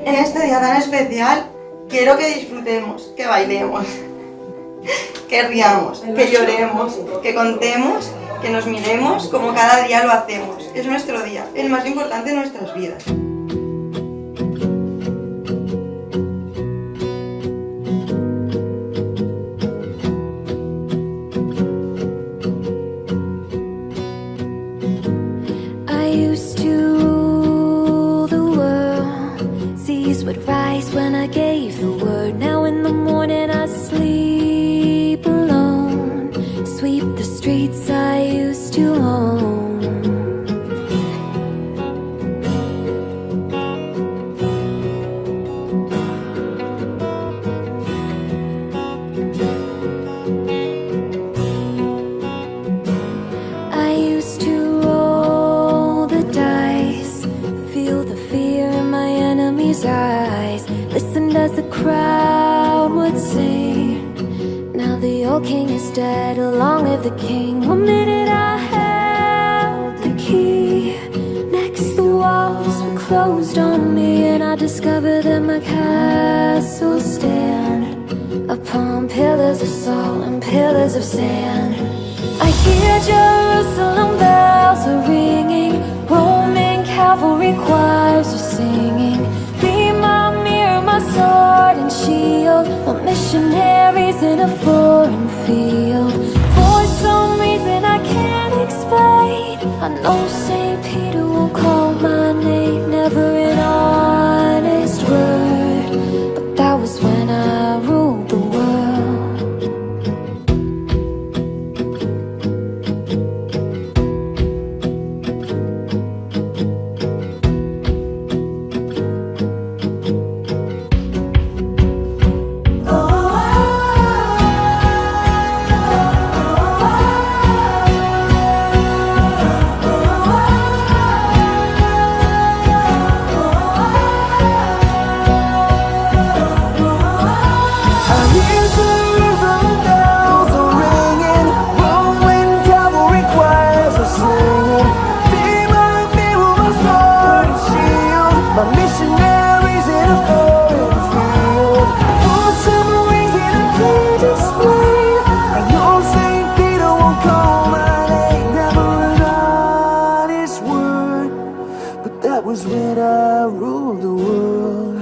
En este día tan especial, quiero que disfrutemos, que bailemos, que riamos, que lloremos, que contemos, que nos miremos como cada día lo hacemos. Es nuestro día, el más importante de nuestras vidas. Would rise when I gave the word. Now in the morning I sleep alone. Sweep the streets I used to own. I used to roll the dice, feel the fear in my enemy's eyes, listened as the crowd would sing. Now the old king is dead, long live the king. 1 minute I held the key, next the walls were closed on me, and I discovered that my castle stand upon pillars of salt and pillars of sand. I hear Jerusalem bells are ringing, Roman cavalry choirs are singing. Be my mirror, my sword and shield, my missionaries in a foreign field. For some reason I can't explain, I know St. Peter won't call my name, never an honest word, but that was when I ruled the world. That was when I ruled the world.